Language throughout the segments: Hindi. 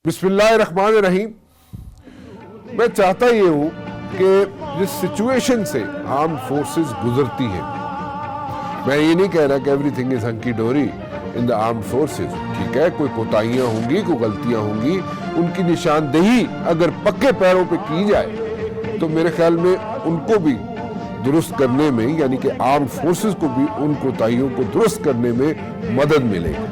बिस्मिल्लाहिर्रहमानिर्रहीम। मैं चाहता ये हूँ कि जिस सिचुएशन से आर्म्ड फोर्सेस गुजरती हैं, मैं ये नहीं कह रहा कि एवरीथिंग इज हंकी डोरी इन द आर्म्ड फोर्सेस। ठीक है, कोई कोताहियाँ होंगी, कोई गलतियाँ होंगी, उनकी निशानदेही अगर पक्के पैरों पे की जाए तो मेरे ख्याल में उनको भी दुरुस्त करने में, यानी कि आर्म्ड फोर्सेस को भी उन कोताहियों को दुरुस्त करने में मदद मिलेगी।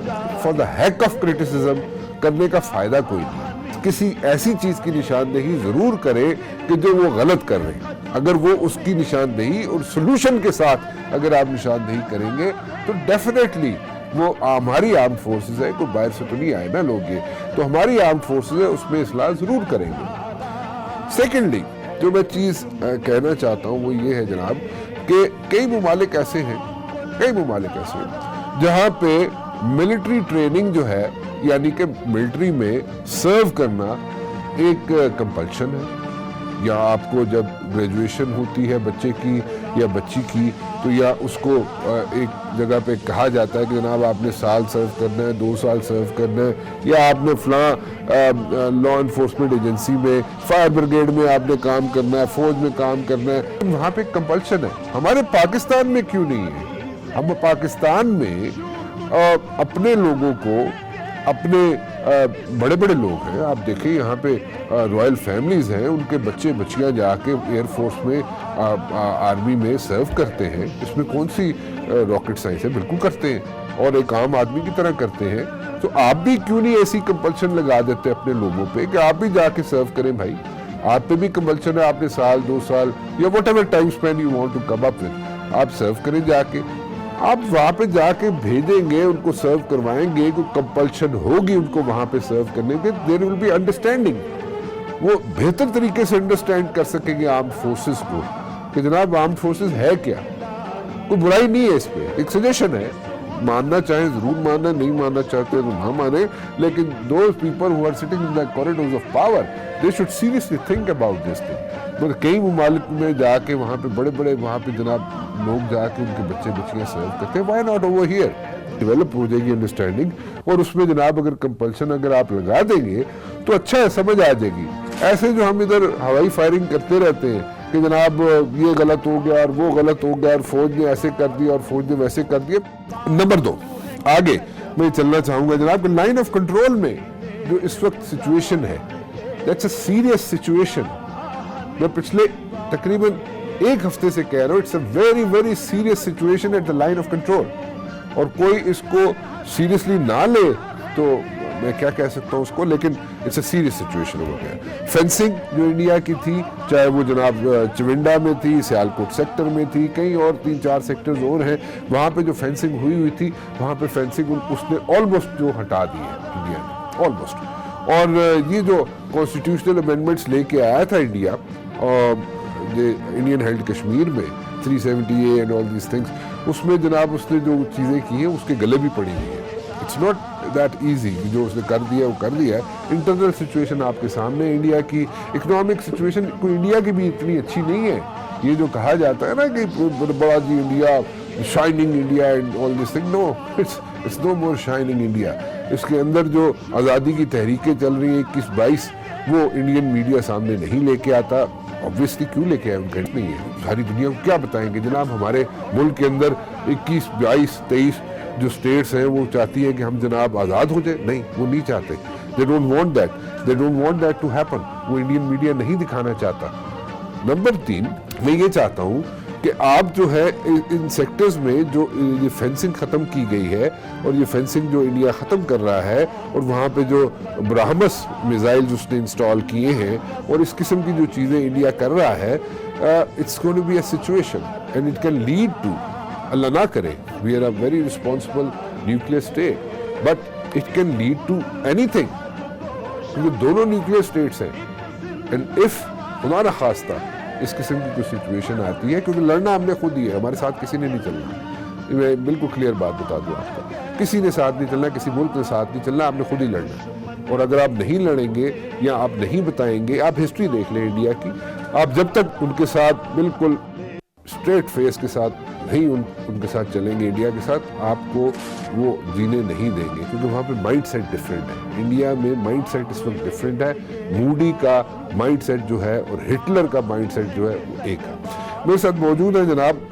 For the hack of criticism करने का फायदा कोई नहीं। किसी ऐसी चीज की निशानदेही जरूर करे कि जो वो गलत कर रहे हैं। अगर वो उसकी निशानदेही और सोल्यूशन के साथ अगर आप निशानदेही करेंगे तो डेफिनेटली वो हमारी आर्म्ड फोर्सेस है, कोई बाहर से तो नहीं आए ना लोग, ये तो हमारी आर्म्ड फोर्सेस है, उसमें इस्लाह जरूर करेंगे। सेकेंडली जो मैं चीज कहना चाहता हूँ वो ये है जनाब कि कई ममालिक ऐसे हैं जहाँ पे मिलिट्री ट्रेनिंग जो है, यानी कि मिलिट्री में सर्व करना एक कंपल्शन है। या आपको जब ग्रेजुएशन होती है बच्चे की या बच्ची की, तो या उसको एक जगह पे कहा जाता है कि जनाब आपने साल सर्व करना है, 2 साल सर्व करना है, या आपने फलां लॉ इन्फोर्समेंट एजेंसी में, फायर ब्रिगेड में आपने काम करना है, फौज में काम करना है। वहाँ पे कंपल्शन है। हमारे पाकिस्तान में क्यों नहीं है? हम पाकिस्तान में अपने लोगों को, अपने बड़े बड़े लोग हैं, आप देखें यहाँ पे रॉयल फैमिलीज हैं, उनके बच्चे बच्चियाँ जाके एयरफोर्स में, आर्मी में सर्व करते हैं। इसमें कौन सी रॉकेट साइंस है? बिल्कुल करते हैं, और एक आम आदमी की तरह करते हैं। तो आप भी क्यों नहीं ऐसी कंपल्शन लगा देते अपने लोगों पे कि आप भी जाके सर्व करें? भाई आप पे भी कंपल्शन है, आपने साल 2 साल या whatever time span you want to come up with, आप सर्व करें जाके। आप वहां पे जाके भेजेंगे, उनको सर्व करवाएंगे, कोई कंपल्शन होगी उनको वहां पे सर्व करने के, देयर विल बी अंडरस्टैंडिंग। वो बेहतर तरीके से अंडरस्टैंड कर सकेंगे आर्म्ड फोर्सेस को कि जनाब आर्म्ड फोर्सेस है क्या। कोई बुराई नहीं है इस पे, एक सजेशन है, मानना चाहे जरूर मानना, नहीं मानना चाहते तो ना माने, लेकिन those people who are sitting in the corridors of power, they should seriously think about this thing. मतलब कई ममालिक में जाके वहाँ पे बड़े बड़े वहाँ पे जनाब लोग जाके उनके बच्चे बच्चियाँ सर्व करते हैं। Why not over here? Develop हो जाएगी अंडरस्टैंडिंग, और उसमें जनाब अगर कंपल्शन अगर आप लगा देंगे तो अच्छा है, समझ आ जाएगी। ऐसे जो हम इधर हवाई फायरिंग करते रहते हैं कि जनाब ये गलत हो गया और वो गलत हो गया और फौज ने ऐसे कर दिया और फौज ने वैसे कर दिया। नंबर 2, आगे मैं चलना चाहूँगा जनाब लाइन ऑफ कंट्रोल में जो इस वक्त सिचुएशन है, दैट्स अ सीरियस सिचुएशन। मैं पिछले तकरीबन 1 हफ्ते से कह रहा हूँ, it's a very very serious situation at the line of control, और कोई इसको सीरियसली ना ले तो मैं क्या कह सकता हूँ उसको, लेकिन इट्स अ सीरियस सिचुएशन हो गया। फेंसिंग जो इंडिया की थी, चाहे वो जनाब चिविंडा में थी, सियालकोट सेक्टर में थी, कई और 3-4 सेक्टर्स और हैं, वहाँ पे जो फेंसिंग हुई थी, वहाँ पे फेंसिंग उसने ऑलमोस्ट जो हटा दी है इंडिया ने, ऑलमोस्ट। और ये जो कॉन्स्टिट्यूशनल अमेंडमेंट्स लेके आया था इंडिया, इंडियन हेल्ड कश्मीर में 370A and all these things, उसमें जनाब उसने जो चीज़ें की हैं उसके गले भी पड़ी हुई है। इट्स नॉट दैट इजी, जो उसने कर दिया वो कर दिया है। इंटरनल सिचुएशन आपके सामने, इंडिया की इकोनॉमिक सिचुएशन कोई इंडिया की भी इतनी अच्छी नहीं है। ये जो कहा जाता है ना कि बड़ा जी India, shining India and all this thing, no, it's no more shining India. इसके अंदर जो आज़ादी की तहरीकें चल रही हैं 21-22, वो इंडियन मीडिया सामने नहीं लेके आता। ऑब्वियसली क्यों लेके आए? उनका नहीं है। सारी दुनिया को क्या बताएंगे जनाब? हमारे मुल्क के अंदर 21, 22, 23 जो स्टेट्स हैं वो चाहती है कि हम जनाब आज़ाद हो जाए। नहीं, वो नहीं चाहते। They don't want that to happen. वो इंडियन मीडिया नहीं दिखाना चाहता। नंबर 3, मैं ये चाहता हूँ कि आप जो है इन सेक्टर्स में जो ये फेंसिंग ख़त्म की गई है, और ये फेंसिंग जो इंडिया ख़त्म कर रहा है, और वहाँ पे जो ब्राह्मस मिसाइल्स उसने इंस्टॉल किए हैं, और इस किस्म की जो चीज़ें इंडिया कर रहा है, it's going to be a situation and it can lead to, अल्लाह ना करे, we are a very responsible nuclear state, but it can lead to anything, क्योंकि दोनों न्यूक्लियर स्टेट्स हैं। एंड इफ खुदा न खास्ता इस किस्म की कोई सिचुएशन आती है, क्योंकि लड़ना हमने खुद ही है, हमारे साथ किसी ने नहीं चलना। मैं बिल्कुल क्लियर बात बता दूं आपको, किसी ने साथ नहीं चलना, किसी मुल्क ने साथ नहीं चलना, आपने खुद ही लड़ना। और अगर आप नहीं लड़ेंगे या आप नहीं बताएंगे, आप हिस्ट्री देख लें इंडिया की, आप जब तक उनके साथ बिल्कुल स्ट्रेट फेस के साथ नहीं उनके साथ चलेंगे, इंडिया के साथ, आपको वो जीने नहीं देंगे, क्योंकि वहाँ पे माइंड सेट डिफरेंट है। इंडिया में माइंड सेट इस वक्त डिफरेंट है। मूडी का माइंड सेट जो है और हिटलर का माइंड सेट जो है वो एक है। मेरे साथ मौजूद है जनाब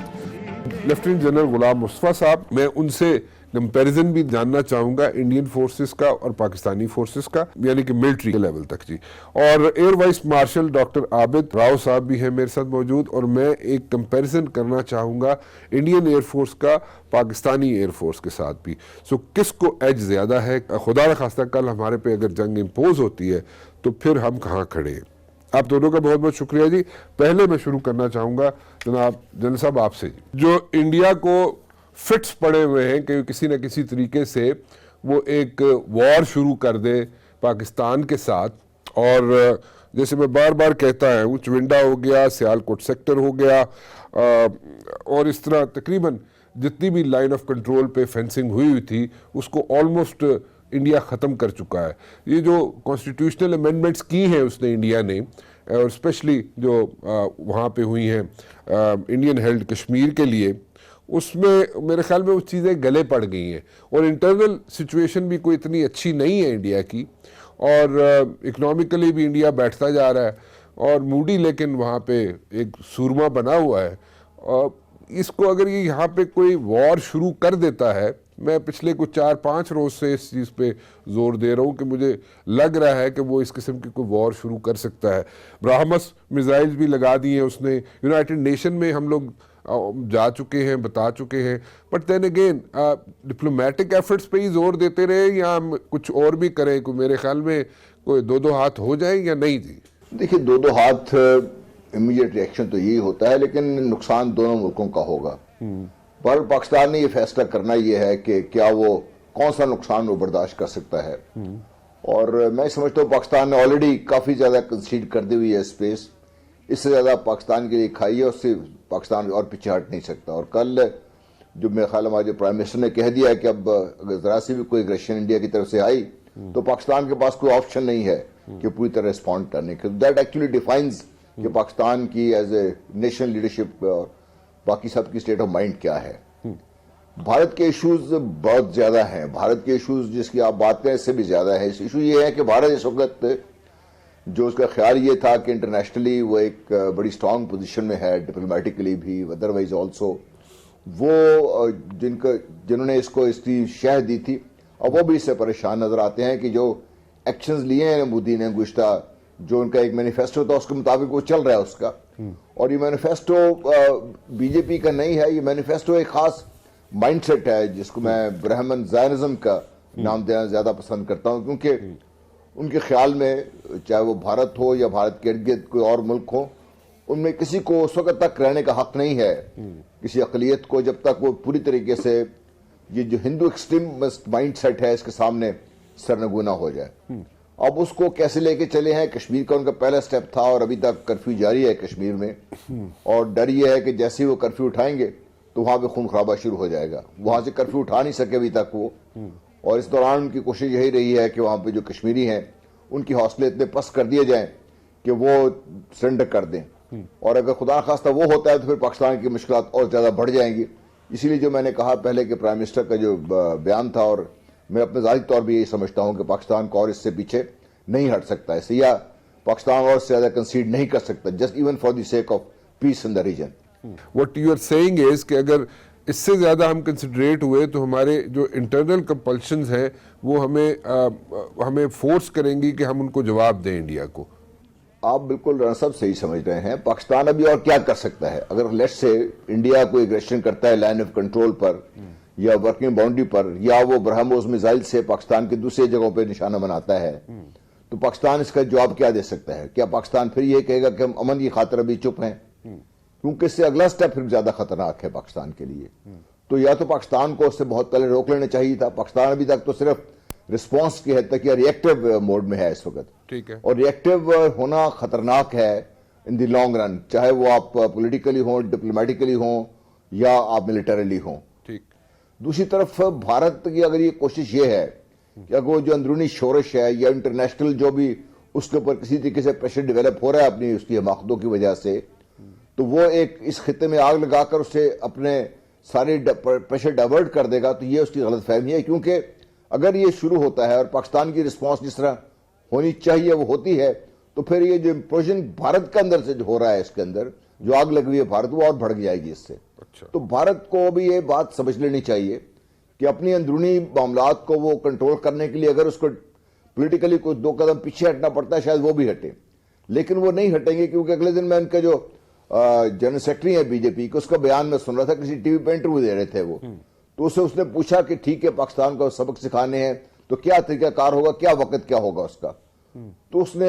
लेफ्टिनेंट जनरल गुलाम मुस्तफ़ा साहब। मैं उनसे कंपैरिजन भी जानना चाहूँगा इंडियन फोर्सेस का और पाकिस्तानी फोर्सेस का, यानी कि मिलिट्री के लेवल तक जी। और air vice marshal doctor Abid Rao साहब भी हैं मेरे साथ मौजूद, और मैं एक कंपैरिजन करना चाहूँगा इंडियन एयरफोर्स का पाकिस्तानी एयरफोर्स के साथ भी। सो किसको एज ज़्यादा है? खुदा न खास्ता कल हमारे पे अगर जंग इम्पोज होती है तो फिर हम कहाँ खड़े हैं? आप दोनों का बहुत बहुत शुक्रिया जी। पहले मैं शुरू करना चाहूँगा जनाब जनरल साहब आपसे जी। जो इंडिया को फिट्स पड़े हुए हैं कि किसी न किसी तरीके से वो एक वॉर शुरू कर दे पाकिस्तान के साथ, और जैसे मैं बार बार कहता हूँ, चविंडा हो गया, सियालकोट सेक्टर हो गया, और इस तरह तकरीबन जितनी भी लाइन ऑफ कंट्रोल पे फेंसिंग हुई थी उसको ऑलमोस्ट इंडिया ख़त्म कर चुका है। ये जो कॉन्स्टिट्यूशनल अमेंडमेंट्स की हैं उसने इंडिया ने, और स्पेशली जो वहाँ पे हुई हैं इंडियन हेल्ड कश्मीर के लिए, उसमें मेरे ख्याल में वो चीज़ें गले पड़ गई हैं। और इंटरनल सिचुएशन भी कोई इतनी अच्छी नहीं है इंडिया की, और इकोनॉमिकली भी इंडिया बैठता जा रहा है, और मूडी लेकिन वहाँ पे एक सूरमा बना हुआ है। और इसको अगर ये यहाँ पे कोई वॉर शुरू कर देता है, मैं पिछले कुछ 4-5 रोज से इस चीज़ पे जोर दे रहा हूँ कि मुझे लग रहा है कि वो इस किस्म की कोई वॉर शुरू कर सकता है। ब्राह्मस मिसाइल्स भी लगा दिए उसने, यूनाइटेड नेशन में हम लोग जा चुके हैं, बता चुके हैं, but then again diplomatic efforts पे ही जोर देते रहे या हम कुछ और भी करें? कोई मेरे ख्याल में कोई दो हाथ हो जाए या नहीं जी? देखिए, दो हाथ इमीडिएट रिएक्शन तो यही होता है, लेकिन नुकसान दोनों मुल्कों का होगा। पर पाकिस्तान ने ये फैसला करना ये है कि क्या वो कौन सा नुकसान वो बर्दाश्त कर सकता है। और मैं समझता हूँ पाकिस्तान ने ऑलरेडी काफी ज्यादा कंसीड कर दी हुई है स्पेस। इससे ज्यादा पाकिस्तान के लिए खाई है, उससे पाकिस्तान और पीछे हट नहीं सकता। और कल जो मेरे ख्याल हमारे प्राइम मिनिस्टर ने कह दिया है कि अब अगर जरा सी भी कोई एग्रेशन इंडिया की तरफ से आई तो पाकिस्तान के पास कोई ऑप्शन नहीं है कि पूरी तरह रिस्पॉन्ड करने के। दैट एक्चुअली डिफाइंस कि पाकिस्तान की एज ए नेशनल लीडरशिप और बाकी सब की स्टेट ऑफ माइंड क्या है। भारत के इश्यूज बहुत ज्यादा हैं। भारत के इश्यूज जिसकी आप बात करें इससे भी ज्यादा है। इशू ये है कि भारत इस वक्त जो उसका ख्याल ये था कि इंटरनेशनली वो एक बड़ी स्ट्रांग पोजीशन में है, डिप्लोमेटिकली भी, अदरवाइज ऑल्सो, वो जिन्होंने इसको इसकी शह दी थी और वो भी इससे परेशान नजर आते हैं कि जो एक्शंस लिए हैं मोदी ने गुज़श्ता, जो उनका एक मैनिफेस्टो था उसके मुताबिक वो चल रहा है उसका। और ये मैनिफेस्टो बीजेपी का नहीं है, ये मैनिफेस्टो एक खास माइंडसेट है जिसको मैं ब्राह्मण ज़ायनिज्म का नाम देना ज्यादा पसंद करता हूँ, क्योंकि उनके ख्याल में चाहे वो भारत हो या भारत के इर्द गिर्द कोई और मुल्क हो, उनमें किसी को उस वक्त तक रहने का हक नहीं है, किसी अकलियत को, जब तक वो पूरी तरीके से ये जो हिंदू एक्सट्रीमिस्ट माइंड सेट है इसके सामने सरनगूना हो जाए। अब उसको कैसे लेके चले हैं? कश्मीर का उनका पहला स्टेप था और अभी तक कर्फ्यू जारी है कश्मीर में, और डर ये है कि जैसे ही वो कर्फ्यू उठाएंगे तो वहां पे खून खराबा शुरू हो जाएगा। वहां से कर्फ्यू उठा नहीं सके अभी तक वो, और इस दौरान उनकी कोशिश यही रही है कि वहां पे जो कश्मीरी हैं उनकी हौसले इतने पस्त कर दिए जाएं कि वो सरेंडर कर दें। और अगर खुदा खास्ता वो होता है तो फिर पाकिस्तान की मुश्किलात और ज्यादा बढ़ जाएंगी। इसीलिए जो मैंने कहा पहले कि प्राइम मिनिस्टर का जो बयान था, और मैं अपने ज़ाती तौर पर यही समझता हूं कि पाकिस्तान को और इससे पीछे नहीं हट सकता है, या पाकिस्तान और इससे ज्यादा कंसीड नहीं कर सकता, just even for the sake of peace in the region. What you are saying is कि अगर इससे ज्यादा हम कंसिडरेट हुए तो हमारे जो इंटरनल कंपल्शंस हैं वो हमें फोर्स करेंगी कि हम उनको जवाब दें इंडिया को। आप बिल्कुल राणा साहब सही समझ रहे हैं। पाकिस्तान अभी और क्या कर सकता है? अगर लेट्स से इंडिया कोई एग्रेशन करता है लाइन ऑफ कंट्रोल पर या वर्किंग बाउंड्री पर, या वो ब्रह्मोस मिसाइल से पाकिस्तान की दूसरी जगहों पर निशाना बनाता है, तो पाकिस्तान इसका जवाब क्या दे सकता है? क्या पाकिस्तान फिर ये कहेगा कि हम अमन की खातिर अभी चुप हैं? क्योंकि इससे अगला स्टेप फिर ज्यादा खतरनाक है पाकिस्तान के लिए। तो या तो पाकिस्तान को उससे बहुत पहले रोक लेना चाहिए था। पाकिस्तान अभी तक तो सिर्फ रिस्पॉन्स की हद तक या रिएक्टिव मोड में है इस वक्त, ठीक है, और रिएक्टिव होना खतरनाक है इन द लॉन्ग रन, चाहे वो आप पॉलिटिकली हो, डिप्लोमेटिकली हो या आप मिलिटरीली हो। ठीक। दूसरी तरफ भारत की अगर ये कोशिश ये है कि अगर वो जो अंदरूनी शोरश है या इंटरनेशनल जो भी उसके ऊपर किसी तरीके से प्रेशर डेवलप हो रहा है अपनी उसकी हमाकतों की वजह से, तो वो एक इस खिते में आग लगाकर उससे अपने सारे प्रेशर डाइवर्ट कर देगा, तो ये उसकी गलतफहमी है। क्योंकि अगर ये शुरू होता है और पाकिस्तान की रिस्पॉन्स जिस तरह होनी चाहिए वो होती है, तो फिर ये जो इम्प्लोजन भारत के अंदर से जो हो रहा है, इसके अंदर जो आग लगी हुई है भारत, वो और भड़क जाएगी इससे। अच्छा। तो भारत को भी ये बात समझ लेनी चाहिए कि अपनी अंदरूनी मामलात को वो कंट्रोल करने के लिए अगर उसको पॉलिटिकली कुछ 2 कदम पीछे हटना पड़ता है, शायद वो भी हटे, लेकिन वो नहीं हटेंगे। क्योंकि अगले दिन मैं इनका जो जनरल सेक्रेटरी है बीजेपी के, उसका बयान में सुन रहा था, किसी टीवी पे इंटरव्यू दे रहे थे वो, तो उसने पूछा कि ठीक है पाकिस्तान को सबक सिखाने हैं तो क्या तरीकाकार होगा, क्या वक्त क्या होगा उसका। तो उसने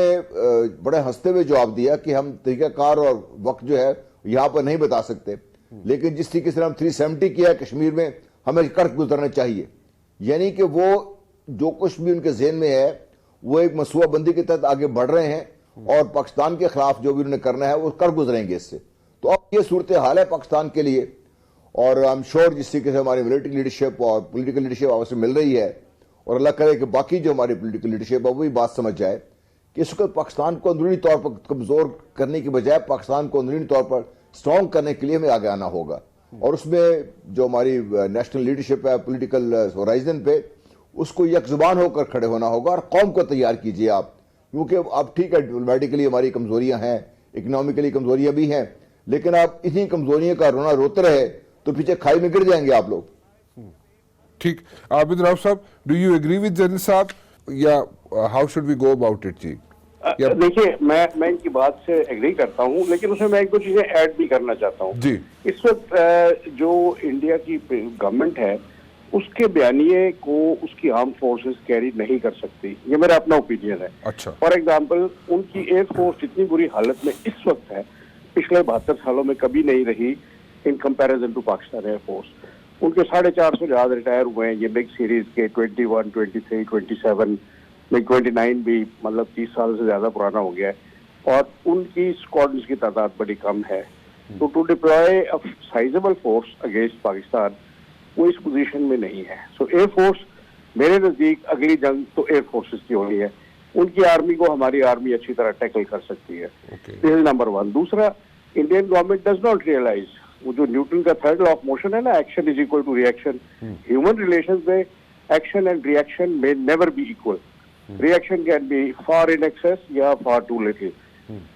बड़े हंसते हुए जवाब दिया कि हम तरीकाकार और वक्त जो है यहां पर नहीं बता सकते, लेकिन जिस तरीके से हम 370 किया है कश्मीर में, हमें कर गुजरना चाहिए। यानी कि वो जो कुछ भी उनके जहन में है वो एक मनसूबाबंदी के तहत आगे बढ़ रहे हैं और पाकिस्तान के खिलाफ जो भी उन्होंने करना है वो कर गुजरेंगे इससे। तो अब ये सूरत हाल है पाकिस्तान के लिए, और आई एम श्योर जिस तरीके से हमारी मिलिट्री लीडरशिप और पॉलिटिकल लीडरशिप आपस में मिल रही है, और अल्लाह करे कि बाकी जो हमारी पॉलिटिकल लीडरशिप है वो भी बात समझ जाए कि इसको पाकिस्तान को अंदरूनी तौर पर कमजोर करने की बजाय पाकिस्तान को अंदरूनी तौर पर स्ट्रॉन्ग करने के लिए हमें आगे आना होगा। और उसमें जो हमारी नेशनल लीडरशिप है पॉलिटिकल होराइजन पे, उसको यकजुबान होकर खड़े होना होगा और कौम को तैयार कीजिए आप। क्योंकि अब ठीक है डिप्लोमेटिकली हमारी कमजोरियां हैं, इकोनॉमिकली कमजोरियां भी हैं, लेकिन आप इन्हीं कमजोरियों का रोना रोते रहे तो पीछे खाई में गिर जाएंगे आप लोग। ठीक, आबिद राव साहब, do you agree with general साहब या how should we go about it जी? देखिए, मैं इनकी बात से एग्री करता हूं, लेकिन उसमें मैं एक दो चीजें ऐड भी करना चाहता हूं जी। इस वक्त जो इंडिया की गवर्नमेंट है उसके बयानिए को उसकी आर्म फोर्सेस कैरी नहीं कर सकती, ये मेरा अपना ओपिनियन है। अच्छा। फॉर एग्जांपल, उनकी एयरफोर्स इतनी बुरी हालत में इस वक्त है, पिछले 72 सालों में कभी नहीं रही in comparison to Pakistan air force. उनके 450 जहाज रिटायर हुए हैं, ये बिग सीरीज के 21, 23, 27, मिग 29 भी मतलब 30 साल से ज्यादा पुराना हो गया है, और उनकी स्क्वाड्रन्स की तादाद बड़ी कम है। तो to deploy a sizeable force against Pakistan वो इस पोजीशन में नहीं है। सो एयरफोर्स मेरे नजदीक अगली जंग तो एयरफोर्सेस की होनी है, उनकी आर्मी को हमारी आर्मी अच्छी तरह टैकल कर सकती है। This is number 1। दूसरा, Indian government does not realise वो जो न्यूटन का थर्ड लॉ ऑफ मोशन है ना, action is equal to reaction. Human relations में एक्शन एंड रिएक्शन में never be equal. Reaction can be far in excess या फार टू लिटिल।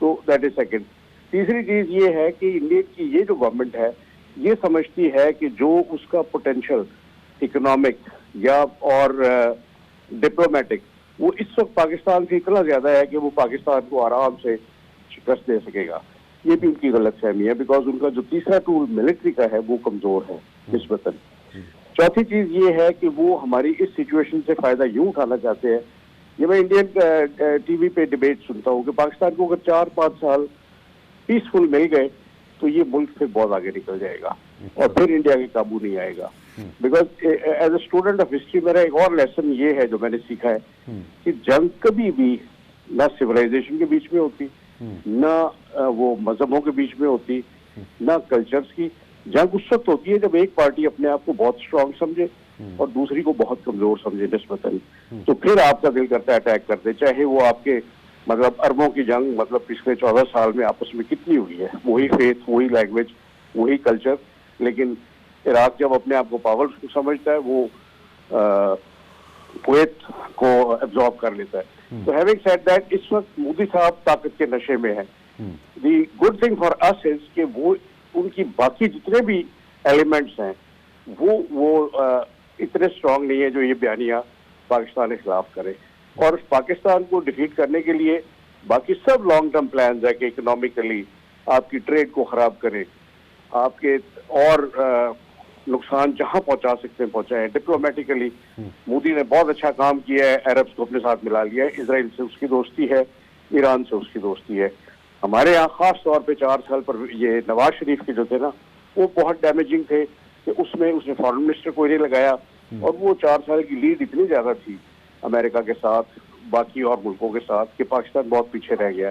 तो दैट इज सेकंड। तीसरी चीज ये है कि इंडिया की ये जो गवर्नमेंट है ये समझती है कि जो उसका पोटेंशियल इकोनॉमिक या और डिप्लोमेटिक वो इस वक्त पाकिस्तान से इतना ज्यादा है कि वो पाकिस्तान को आराम से शिकस्त दे सकेगा। ये भी उनकी गलतफहमी है, बिकॉज उनका जो तीसरा टूल मिलिट्री का है वो कमजोर है निस्बतन। चौथी चीज ये है कि वो हमारी इस सिचुएशन से फायदा यूं उठाना चाहते हैं। ये मैं इंडियन टीवी पे डिबेट सुनता हूँ कि पाकिस्तान को अगर 4-5 साल पीसफुल मिल गए तो ये मुल्क फिर बहुत आगे निकल जाएगा और फिर इंडिया के काबू नहीं आएगा। Because as a student of history मेरा एक और लेसन ये है जो मैंने सीखा है कि जंग कभी भी ना सिविलाइजेशन के बीच में होती, ना वो मजहबों के बीच में होती, ना कल्चर्स की। जंग उस वक्त होती है जब एक पार्टी अपने आप को बहुत स्ट्रांग समझे और दूसरी को बहुत कमजोर समझे निस्बतन, तो फिर आपका दिल करता है अटैक कर दे। चाहे वो आपके मतलब अरबों की जंग मतलब पिछले 14 साल में आपस में कितनी हुई है, वही फेथ, वही लैंग्वेज, वही कल्चर, लेकिन इराक जब अपने आप को पावरफुल समझता है वो कुवैत को एब्जॉर्ब कर लेता है। तो हैविंग सेड दैट, इस वक्त मोदी साहब ताकत के नशे में है। The good thing for us is कि वो उनकी बाकी जितने भी एलिमेंट्स हैं वो इतने स्ट्रांग नहीं है जो ये बयानिया पाकिस्तान के खिलाफ करे। और पाकिस्तान को डिफीट करने के लिए बाकी सब लॉन्ग टर्म प्लान है कि इकोनॉमिकली आपकी ट्रेड को खराब करें, आपके और नुकसान जहां पहुंचा सकते हैं पहुंचाएं। डिप्लोमेटिकली मोदी ने बहुत अच्छा काम किया है, अरब्स को अपने साथ मिला लिया है, इसराइल से उसकी दोस्ती है, ईरान से उसकी दोस्ती है। हमारे यहाँ खास तौर पे 4 साल पर ये नवाज शरीफ के जो थे ना वो बहुत डैमेजिंग थे कि उसमें उसने फॉरेन मिनिस्टर को नहीं लगाया और वो 4 साल की लीड इतनी ज्यादा थी अमेरिका के साथ, बाकी और मुल्कों के साथ, कि पाकिस्तान बहुत पीछे रह गया।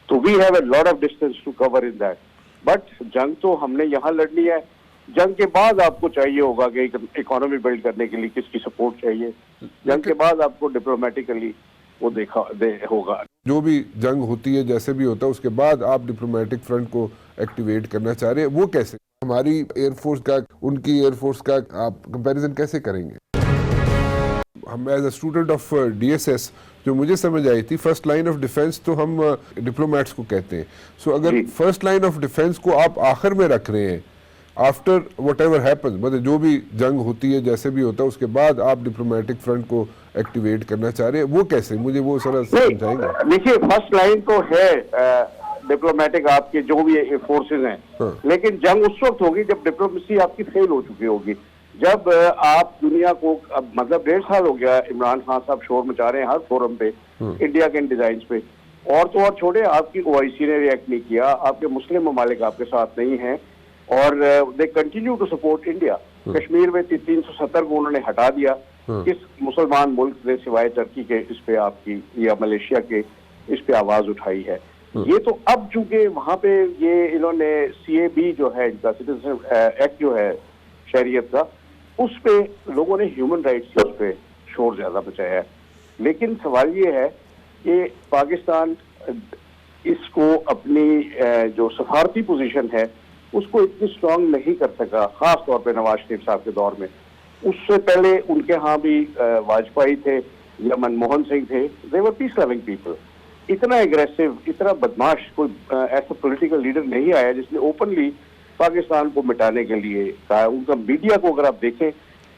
तो we have a lot of distance to cover in that. But जंग तो हमने यहाँ लड़नी है। जंग के बाद आपको चाहिए होगा कि इकोनॉमी बिल्ड करने के लिए किसकी सपोर्ट चाहिए। जंग के बाद आपको डिप्लोमेटिकली वो होगा। जो भी जंग होती है जैसे भी होता है उसके बाद आप डिप्लोमेटिक फ्रंट को एक्टिवेट करना चाह रहे हैं, वो कैसे? हमारी एयरफोर्स का उनकी एयरफोर्स का आप कंपैरिजन कैसे करेंगे? हम as a student of DSS जो मुझे समझ आई थी, फर्स्ट लाइन ऑफ डिफेंस तो हम डिप्लोमेट्स को कहते हैं। सो अगर फर्स्ट लाइन ऑफ डिफेंस को आप आखिर में रख रहे हैं, आफ्टर वट एवर हैपन्स, मतलब जो भी जंग होती है जैसे भी होता है उसके बाद आप डिप्लोमेटिक फ्रंट को एक्टिवेट करना चाह रहे हैं, वो कैसे? मुझे वो सारा समझाएंगे। देखिए, फर्स्ट लाइन तो है डिप्लोमेटिक आपके जो भी फोर्सेज हैं, हाँ। लेकिन जंग उस वक्त होगी जब डिप्लोमेसी आपकी फेल हो चुकी होगी, जब आप दुनिया को, अब मतलब 1.5 साल हो गया इमरान खान साहब शोर मचा रहे हैं हर फोरम पे इंडिया के डिजाइन पे, और तो और छोड़े, आपकी ओआईसी ने रिएक्ट नहीं किया, आपके मुस्लिम ममालिक आपके साथ नहीं हैं, और they continue to support India. Kashmir में 370 को उन्होंने हटा दिया। किस मुसलमान मुल्क ने सिवाय टर्की के इस पे आपकी, या मलेशिया के इस पे आवाज उठाई है? ये तो अब चूंकि वहां पे ये इन्होंने CAB जो है इनका सिटीजन एक्ट जो है शहरियत का, उस पे लोगों ने ह्यूमन राइट्स के उस पे शोर ज्यादा मचाया है। लेकिन सवाल ये है कि पाकिस्तान इसको अपनी जो सफारती पोजीशन है उसको इतनी स्ट्रांग नहीं कर सका, खास तौर पे नवाज शरीफ साहब के दौर में। उससे पहले उनके यहाँ भी वाजपेयी थे या मनमोहन सिंह थे, दे वर पीस लविंग पीपल। इतना एग्रेसिव, इतना बदमाश कोई ऐसा पॉलिटिकल लीडर नहीं आया जिसने ओपनली पाकिस्तान को मिटाने के लिए कहा। उनका मीडिया को अगर आप देखें,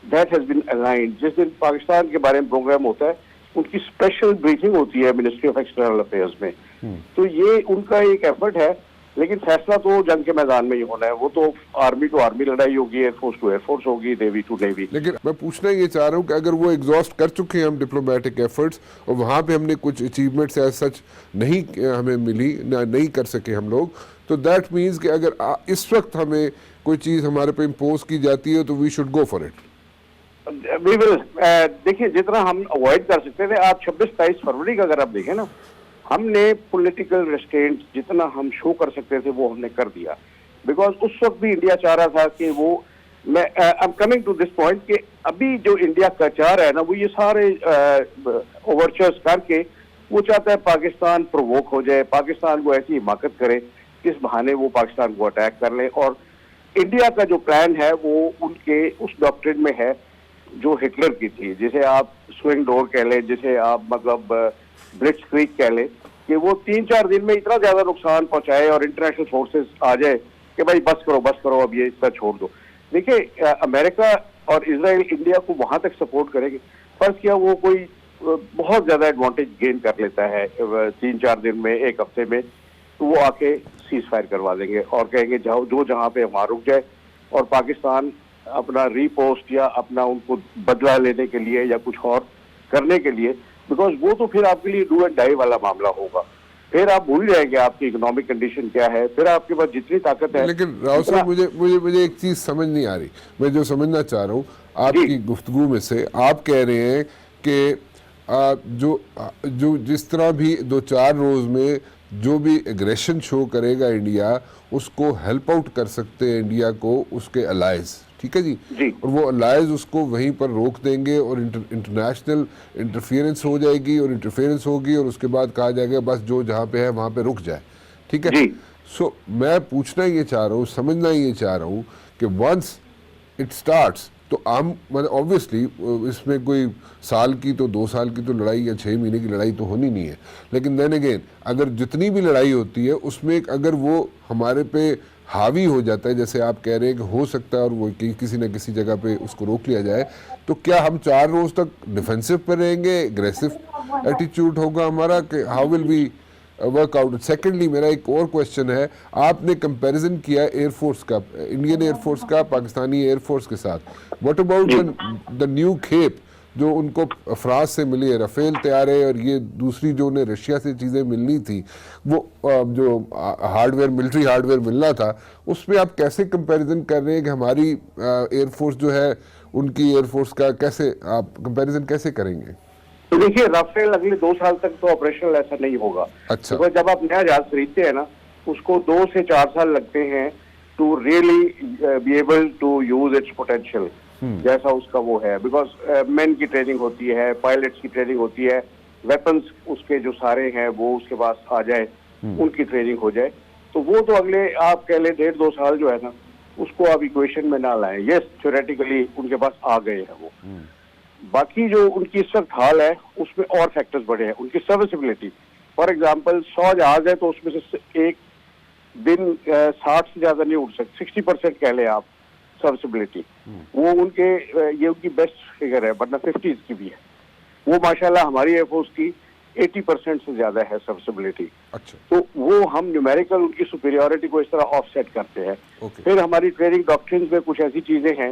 दैट हैज बीन अलाइंड। जिस दिन पाकिस्तान के बारे में प्रोग्राम होता है, उनकी स्पेशल ब्रीफिंग होती है मिनिस्ट्री ऑफ एक्सटर्नल अफेयर्स में। तो ये उनका एक एफर्ट है, लेकिन फैसला तो जंग के मैदान में ही होना है। वो तो आर्मी टू आर्मी लड़ाई होगी, एयरफोर्स टू एयरफोर्स होगी, नेवी टू नेवी। लेकिन मैं पूछना ये चाह रहा हूँ कि अगर वो एग्जॉस्ट कर चुके हैं हम डिप्लोमेटिक एफर्ट्स, और वहाँ पे हमने कुछ अचीवमेंट्स एज सच नहीं हमें मिली, नहीं कर सके हम लोग, तो दैट मीन्स कि अगर इस वक्त हमें कोई चीज़ हमारे पे इम्पोज की जाती है तो we should go for it. We will. देखिए, जितना हम अवॉइड कर सकते थे, आप 26-27 फरवरी का अगर आप देखें ना, हमने पॉलिटिकल रेस्ट्रेंट जितना हम शो कर सकते थे वो हमने कर दिया। बिकॉज उस वक्त भी इंडिया चाह रहा था कि वो, मैं I am coming to this point कि अभी जो इंडिया का चाह रहा है ना, वो ये सारे ओवरचर्स करके वो चाहता है पाकिस्तान प्रोवोक हो जाए, पाकिस्तान को ऐसी हिमाकत करे किस बहाने वो पाकिस्तान को अटैक कर ले। और इंडिया का जो प्लान है वो उनके उस डॉक्ट्रिन में है जो हिटलर की थी, जिसे आप स्विंग डोर कह लें, जिसे आप मतलब ब्लिट्जक्रीग कह ले, कि वो 3-4 दिन में इतना ज्यादा नुकसान पहुंचाए और इंटरनेशनल फोर्सेस आ जाए कि भाई बस करो अब ये इसका छोड़ दो। देखिए, अमेरिका और इजराइल इंडिया को वहां तक सपोर्ट करेंगे, फर्ज किया वो कोई बहुत ज्यादा एडवांटेज गेन कर लेता है 3-4 दिन में, 1 हफ्ते में, तो वो आके सीज फायर करवा देंगे और कहेंगे जाओ जो जहां पे वहां रुक जाए, और पाकिस्तान अपना रीपोस्ट या अपना उनको बदला लेने के लिए या कुछ और करने के लिए, बिकॉज वो तो फिर आपके लिए डू एंड डाई वाला मामला होगा। फिर आप भूल जाएंगे आपकी इकोनॉमिक कंडीशन क्या है, फिर आपके पास जितनी ताकत है। लेकिन राव साहब, मुझे एक चीज समझ नहीं आ रही, मैं जो समझना चाह रहा हूँ आपकी गुफ्तगू में से, आप कह रहे हैं कि जो जिस तरह भी 2-4 रोज में जो भी एग्रेशन शो करेगा इंडिया, उसको हेल्प आउट कर सकते हैं इंडिया को उसके अलाइज, ठीक है जी, और वो अलाइज उसको वहीं पर रोक देंगे और इंटरनेशनल इंटरफेरेंस हो जाएगी, और इंटरफेरेंस होगी और उसके बाद कहा जाएगा बस जो जहाँ पे है वहाँ पे रुक जाए, ठीक है। सो मैं पूछना ये चाह रहा हूँ, समझना ये चाह रहा हूँ कि वंस इट स्टार्ट्स, तो आम मतलब ऑब्वियसली इसमें कोई साल की तो 2 साल की तो लड़ाई या 6 महीने की लड़ाई तो होनी नहीं है, लेकिन देन अगेन अगर जितनी भी लड़ाई होती है उसमें अगर वो हमारे पे हावी हो जाता है, जैसे आप कह रहे हैं कि हो सकता है और वो किसी न किसी जगह पे उसको रोक लिया जाए, तो क्या हम 4 रोज तक डिफेंसिव पर रहेंगे, एग्रेसिव एटीट्यूड होगा हमारा, कि how will be workout? Secondly मेरा एक और क्वेश्चन है, आपने कंपैरिजन किया एयरफोर्स का, इंडियन एयरफोर्स का पाकिस्तानी एयरफोर्स के साथ, व्हाट अबाउट द न्यू खेप जो उनको फ्रांस से मिली है, राफेल तैयारे, और ये दूसरी जो उन्हें रशिया से चीज़ें मिलनी थी, वो जो हार्डवेयर, मिलिट्री हार्डवेयर मिलना था, उस पर आप कैसे कंपैरिजन कर रहे हैं कि हमारी एयरफोर्स जो है उनकी एयरफोर्स का कैसे आप कंपैरिजन कैसे करेंगे? तो देखिए, राफेल अगले 2 साल तक तो ऑपरेशनल ऐसा नहीं होगा। अच्छा, तो जब आप नया जहाज खरीदते हैं ना, उसको 2 से 4 साल लगते हैं to really be able to use its potential, जैसा उसका वो है। बिकॉज मैन की ट्रेनिंग होती है, पायलट्स की ट्रेनिंग होती है, वेपन्स उसके जो सारे हैं वो उसके पास आ जाए, उनकी ट्रेनिंग हो जाए, तो वो तो अगले आप कह ले 1.5-2 साल जो है ना, उसको आप इक्वेशन में ना लाएं। यस, थ्योरेटिकली उनके पास आ गए हैं वो। बाकी जो उनकी इस वक्त हाल है उसमें और फैक्टर्स बढ़े हैं। उनकी सर्विसिबिलिटी, फॉर एग्जांपल 100 जहाज है तो उसमें से एक दिन 60 से ज्यादा नहीं उड़ सकते, 60% कह लें आप सर्विसिबिलिटी। वो उनके ये उनकी बेस्ट फिगर है, वरना 50s की भी है। वो माशाल्लाह हमारी एयरफोर्स की 80% से ज्यादा है सर्विसिबिलिटी। अच्छा, तो वो हम न्यूमेरिकल उनकी सुपीरियरिटी को इस तरह ऑफसेट करते हैं। ओके, फिर हमारी ट्रेनिंग डॉक्ट्रिन्स में कुछ ऐसी चीजें हैं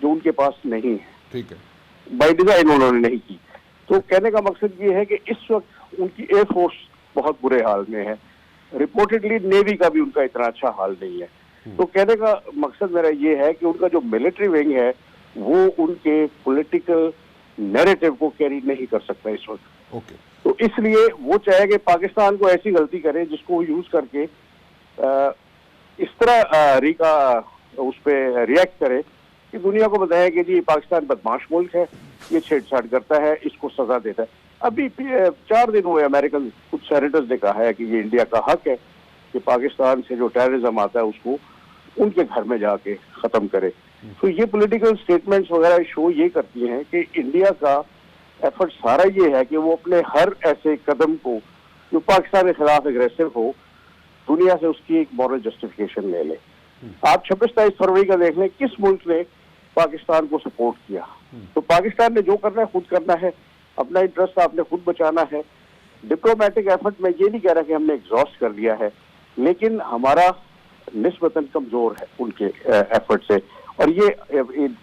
जो उनके पास नहीं है, ठीक है। बाय डिजाइन उन्होंने नहीं की। तो कहने का मकसद ये है कि इस वक्त उनकी एयरफोर्स बहुत बुरे हाल में है। रिपोर्टेडली नेवी का भी उनका इतना अच्छा हाल नहीं है। तो कहने का मकसद मेरा ये है कि उनका जो मिलिट्री विंग है वो उनके पॉलिटिकल नैरेटिव को कैरी नहीं कर सकता इस वक्त। ओके, तो इसलिए वो चाहे कि पाकिस्तान को ऐसी गलती करे जिसको यूज करके इस तरह उस पर रिएक्ट करे कि दुनिया को बताया कि जी पाकिस्तान बदमाश मुल्क है, ये छेड़छाड़ करता है, इसको सजा देता है। अभी 4 दिन हुए अमेरिकन कुछ सेनेटर्स ने कहा है कि ये इंडिया का हक है कि पाकिस्तान से जो टेररिज्म आता है उसको उनके घर में जाके खत्म करे। तो ये पॉलिटिकल स्टेटमेंट्स वगैरह शो ये करती हैं कि इंडिया का एफर्ट सारा ये है कि वो अपने हर ऐसे कदम को जो पाकिस्तान के खिलाफ एग्रेसिव हो, दुनिया से उसकी एक मॉरल जस्टिफिकेशन ले ले। आप 26-27 फरवरी का देख लें, किस मुल्क ने पाकिस्तान को सपोर्ट किया? तो पाकिस्तान ने जो करना है खुद करना है, अपना इंटरेस्ट आपने खुद बचाना है। डिप्लोमेटिक एफर्ट में ये नहीं कह रहा कि हमने एग्जॉस्ट कर लिया है, लेकिन हमारा निस्बतन कमजोर है उनके एफर्ट से। और ये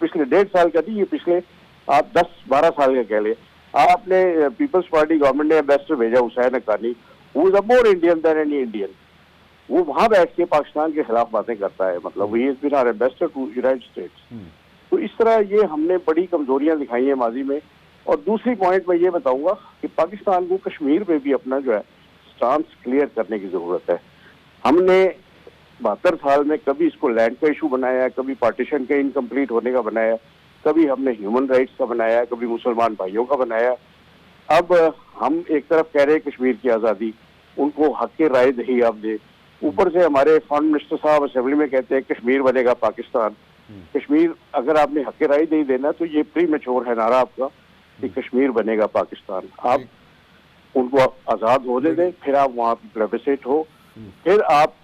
पिछले 1.5 साल का नहीं, ये पिछले आप 10-12 साल का कह ले। आपने पीपल्स पार्टी गवर्नमेंट ने एम्बेसडर भेजा Hussain Haqqani, who is a more Indian than any Indian. वो वहां बैठ के पाकिस्तान के खिलाफ बातें करता है, मतलब he is been our ambassador to United States. तो इस तरह ये हमने बड़ी कमजोरियां दिखाई हैं माजी में। और दूसरी पॉइंट मैं ये बताऊंगा कि पाकिस्तान को कश्मीर में भी अपना जो है स्टांस क्लियर करने की जरूरत है। हमने 72 साल में कभी इसको लैंड का इशू बनाया, कभी पार्टीशन के इनकम्प्लीट होने का बनाया, कभी हमने ह्यूमन राइट्स का बनाया, कभी मुसलमान भाइयों का बनाया। अब हम एक तरफ कह रहे हैं कश्मीर की आज़ादी, उनको हक के राय दही आप दे, ऊपर से हमारे फॉरेन मिनिस्टर साहब असेंबली में कहते हैं कश्मीर बनेगा पाकिस्तान। कश्मीर अगर आपने हक के राय नहीं देना तो ये प्री मैच्योर है नारा आपका कि कश्मीर बनेगा पाकिस्तान। आप उनको आज़ाद होने दें, फिर आप वहाँ प्लेबिसेट हो, फिर आप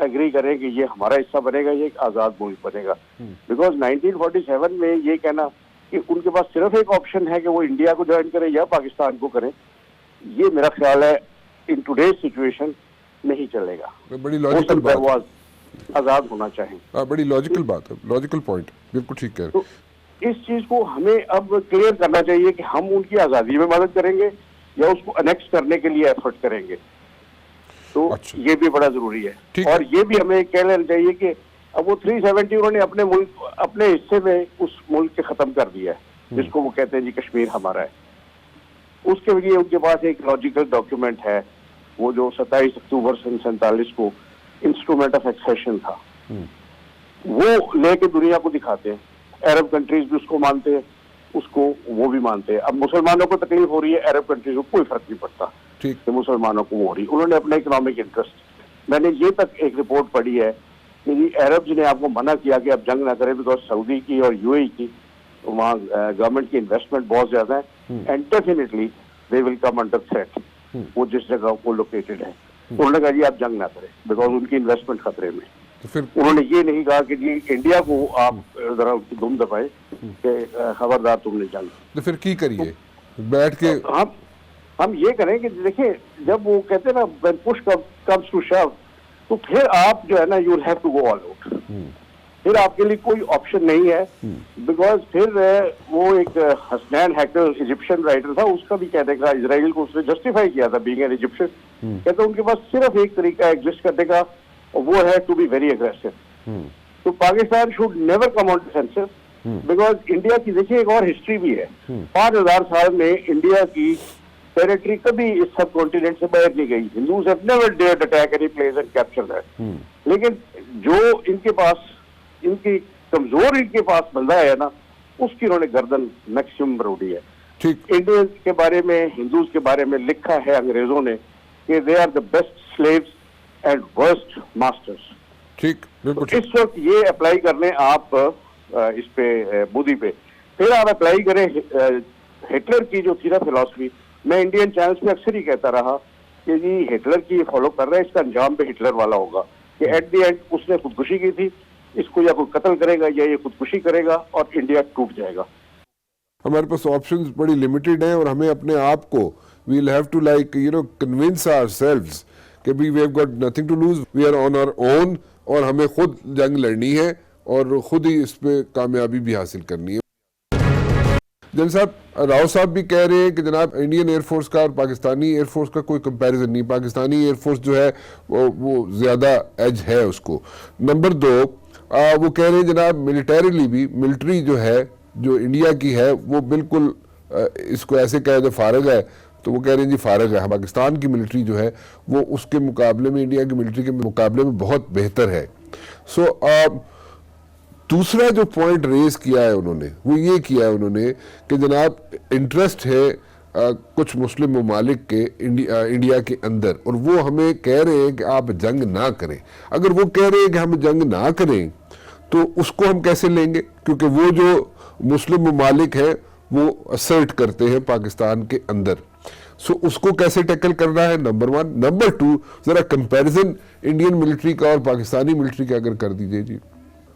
एग्री करें कि ये हमारा हिस्सा बनेगा, ये एक आज़ाद मुल्क बनेगा। बिकॉज 1947 में ये कहना कि उनके पास सिर्फ एक ऑप्शन है कि वो इंडिया को ज्वाइन करें या पाकिस्तान को करें, ये मेरा ख्याल है इन टुडेज सिचुएशन नहीं चलेगा। बड़ी लॉजिकल बात वो आज़ाद होना चाहें। बड़ी लॉजिकल बात है, लॉजिकल पॉइंट, बिल्कुल ठीक कह रहे हैं। तो इस चीज को हमें अब क्लियर करना चाहिए कि हम उनकी आज़ादी में मदद करेंगे या उसको अनेक्स करने के लिए एफर्ट करेंगे। तो अच्छा, ये भी बड़ा जरूरी है। और ये भी हमें कह लेना चाहिए कि अब वो 370 उन्होंने अपने मुल्क, अपने हिस्से में उस मुल्क के खत्म कर दिया है जिसको वो कहते हैं जी कश्मीर हमारा है। उसके लिए उनके पास एक लॉजिकल डॉक्यूमेंट है, वो जो 27 अक्टूबर 1947 को इंस्ट्रूमेंट ऑफ एक्सेशन था, वो लेके दुनिया को दिखाते हैं। अरब कंट्रीज भी उसको मानते हैं, उसको वो भी मानते हैं। अब मुसलमानों को तकलीफ हो रही है, अरब कंट्रीज को कोई फर्क नहीं पड़ता कि मुसलमानों को वो हो रही। उन्होंने अपना इकोनॉमिक इंटरेस्ट, मैंने ये तक एक रिपोर्ट पढ़ी है कि जी अरब ने आपको मना किया कि आप जंग ना करें बिकॉज सऊदी की और यूएई की वहाँ गवर्नमेंट की इन्वेस्टमेंट बहुत ज्यादा है and definitely they will come under threat, वो जिस जगह वो लोकेटेड है। तो उन्होंने कहा जी आप जंग ना करें बिकॉज उनकी इन्वेस्टमेंट खतरे में। तो फिर उन्होंने ये नहीं कहा कि जी इंडिया को आप जरा उसकी दुम दबाए कि खबरदार तुमने जंग। तो फिर की करिए बैठ के हम ये करें कि देखिए जब वो कहते हैं ना व्हेन पुश कम्स टू शव, तो फिर आप जो है ना you will have to go all out. फिर आपके लिए कोई ऑप्शन नहीं है बिकॉज फिर वो एक हसनैन हैकल इजिप्शियन राइटर था, उसका भी कहने का इजराइल को उसने जस्टिफाई किया था बीइंग एन इजिप्शियन, कहते उनके पास सिर्फ एक तरीका एग्जिस्ट करने का और वो है टू बी वेरी अग्रेसिव। तो Pakistan should never come on defensive because India की देखिए एक और हिस्ट्री भी है। 5000 साल में इंडिया की टेरिटरी कभी इस सब कॉन्टिनेंट से बाहर नहीं गई। Hindus have never dared attack any place and capture that. लेकिन जो इनके पास इनकी कमजोर इनके पास बंदा है ना, उसकी उन्होंने गर्दन मैक्सिमम रोड़ी है। इंडियंस के बारे में, हिंदूज के बारे में लिखा है अंग्रेजों ने कि they are the best slaves and worst masters. ठीक, बिल्कुल तो इस वक्त ये अप्लाई कर लें आप इस पे मोदी पे, फिर आप अप्लाई करें हिटलर की जो थी ना फिलॉसफी। मैं इंडियन चैनल्स पे अक्सर ही कहता रहा कि जी हिटलर की फॉलो कर रहे हैं, इसका अंजाम पे हिटलर वाला होगा कि एट द एंड उसने खुदकुशी की थी, इसको या कोई कत्ल करेगा या ये खुदकुशी करेगा और इंडिया टूट जाएगा। हमारे पास ऑप्शंस बड़ी लिमिटेड हैं और हमें अपने आप को we'll have to like convince ourselves कि भी we have got nothing to lose, we are on our own और हमें खुद जंग लड़नी है और खुद ही इस पे कामयाबी भी हासिल करनी है। जन साहब, राव साहब भी कह रहे हैं कि जनाब इंडियन एयरफोर्स का और पाकिस्तानी एयरफोर्स का कोई कंपैरिजन नहीं, पाकिस्तानी एयरफोर्स जो है वो ज़्यादा एज है उसको। नंबर 2, वो कह रहे हैं जनाब मिलिटरीली भी मिलिट्री जो है जो इंडिया की है वो बिल्कुल इसको ऐसे कहे जो फारग है, तो वो कह रहे हैं जी फारग है। पाकिस्तान की मिलिट्री जो है वो उसके मुकाबले में इंडिया की मिलिट्री के मुकाबले में बहुत बेहतर है। सो दूसरा जो पॉइंट रेज किया है उन्होंने वो ये किया है उन्होंने कि जनाब इंटरेस्ट है कुछ मुस्लिम ममालिक के इंडिया के अंदर और वो हमें कह रहे हैं कि आप जंग ना करें। अगर वो कह रहे हैं कि हम जंग ना करें तो उसको हम कैसे लेंगे, क्योंकि वो जो मुस्लिम ममालिक हैं वो असर्ट करते हैं पाकिस्तान के अंदर। सो उसको कैसे टैकल करना है, नंबर 1। नंबर 2, जरा कंपैरिजन इंडियन मिलिट्री का और पाकिस्तानी मिलिट्री का अगर कर दीजिए जी।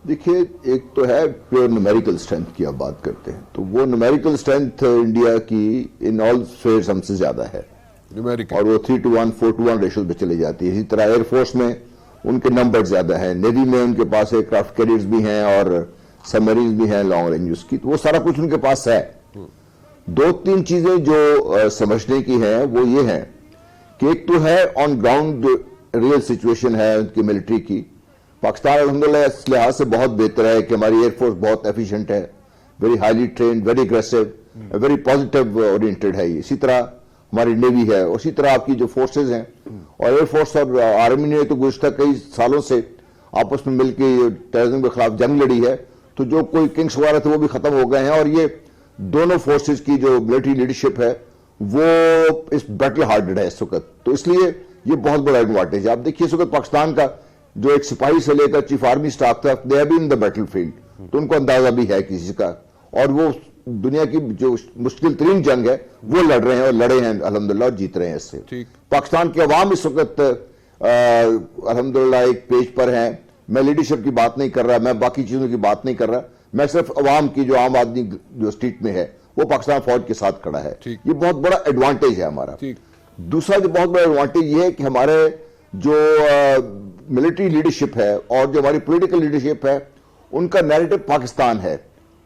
देखिए, एक तो है प्योर न्यूमेरिकल स्ट्रेंथ की आप बात करते हैं, तो वो न्यूमेरिकल स्ट्रेंथ इंडिया की इन ऑल स्फीयर्स हमसे ज्यादा है न्यूमेरिकल, और वो 3:1 4:1 रेशियो पे चली जाती है। इसी तरह एयरफोर्स में उनके नंबर ज्यादा है, नेवी में उनके पास एयरक्राफ्ट कैरियर्स भी हैं और सबमरीन भी हैं लॉन्ग रेंज उसकी, तो वो सारा कुछ उनके पास है। 2-3 चीजें जो समझने की है वो ये है कि एक तो है ऑन ग्राउंड रियल सिचुएशन है उनकी मिलिट्री की। पाकिस्तान अल्हम्दुलिल्लाह इस लिहाज से बहुत बेहतर है कि हमारी एयरफोर्स बहुत एफिशिएंट है, very highly trained, very aggressive, very positive oriented है। इसी तरह हमारी नेवी है, उसी तरह आपकी जो फोर्सेज हैं और एयरफोर्स और आर्मी ने तो गुज़श्ता कई सालों से आपस में मिलकर टेररिज्म के खिलाफ जंग लड़ी है, तो जो कोई किंग्स वगैरह थे वो भी खत्म हो गए हैं और ये दोनों फोर्सेज की जो मिलिट्री लीडरशिप है वो इस बैटल हार्डेड है इस वक्त, तो इसलिए ये बहुत बड़ा एडवांटेज है। आप देखिए इस वक्त पाकिस्तान का जो एक सिपाही से लेकर चीफ आर्मी स्टाफ था, they have been in the battlefield, तो उनको अंदाजा भी है किसी का, और वो दुनिया की जो मुश्किल तरीन जंग है वो लड़ रहे हैं और लड़े हैं अल्हम्दुलिल्लाह और जीत रहे हैं इससे। पाकिस्तान के अवाम इस वक्त अल्हम्दुलिल्लाह एक पेज पर हैं। मैं लीडरशिप की बात नहीं कर रहा, मैं बाकी चीजों की बात नहीं कर रहा, मैं सिर्फ अवाम की जो आम आदमी जो स्ट्रीट में है वो पाकिस्तान फौज के साथ खड़ा है। ये बहुत बड़ा एडवांटेज है हमारा। दूसरा जो बहुत बड़ा एडवांटेज ये है कि हमारे जो मिलिट्री लीडरशिप है और जो हमारी पॉलिटिकल लीडरशिप है उनका नैरेटिव पाकिस्तान है,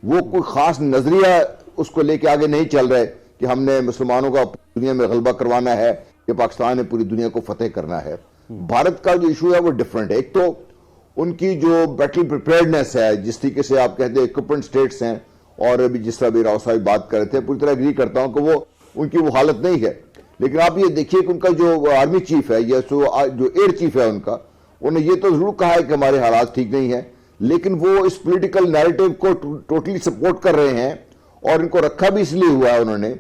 वो कोई खास नजरिया उसको लेके आगे नहीं चल रहे कि हमने मुसलमानों का दुनिया में गलबा करवाना है कि पाकिस्तान ने पूरी दुनिया को फतेह करना है। भारत का जो इशू है वो डिफरेंट है। एक तो उनकी जो बैटल प्रिपेयर्डनेस है, जिस तरीके से आप कहते हैं इक्विपमेंट स्टेट्स हैं, और अभी जिस तरह भी राव साहब बात कर रहे थे पूरी तरह एग्री करता हूं कि वो उनकी वो हालत नहीं है। लेकिन आप ये देखिए कि उनका जो आर्मी चीफ है या जो एयर चीफ है उनका, उन्होंने ये तो जरूर कहा है कि हमारे हालात ठीक नहीं है, लेकिन वो इस पॉलिटिकल नैरेटिव को टोटली सपोर्ट कर रहे हैं और इनको रखा भी इसलिए हुआ है उन्होंने।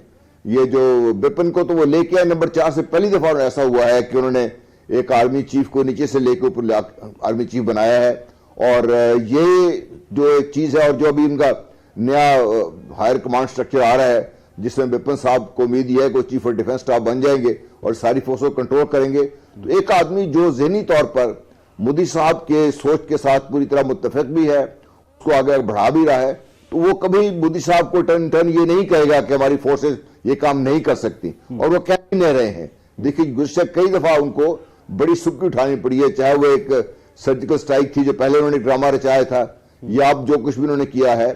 ये जो बिपिन को तो वो लेके आए नंबर 4 से पहली दफा ऐसा हुआ है कि उन्होंने एक आर्मी चीफ को नीचे से लेकर ऊपर आर्मी चीफ बनाया है, और ये जो एक चीज है और जो अभी इनका नया हायर कमांड स्ट्रक्चर आ रहा है जिसमें बिपिन साहब को उम्मीद है कि चीफ ऑफ डिफेंस स्टाफ बन जाएंगे और सारी फोर्सों को कंट्रोल करेंगे, तो एक आदमी जो ज़हनी तौर पर मोदी साहब के सोच के साथ पूरी तरह मुत्तफिक भी है, उसको आगे बढ़ा भी रहा है, तो वो कभी मोदी साहब को टर्न ये नहीं कहेगा कि हमारी फोर्सेज ये काम नहीं कर सकती, और वो कह ही नहीं रहे हैं। देखिए गुज़श्ता कई दफा उनको बड़ी सुक्की उठानी पड़ी है, चाहे वो एक सर्जिकल स्ट्राइक थी जो पहले उन्होंने ड्रामा रचाया था, या अब जो कुछ भी उन्होंने किया है,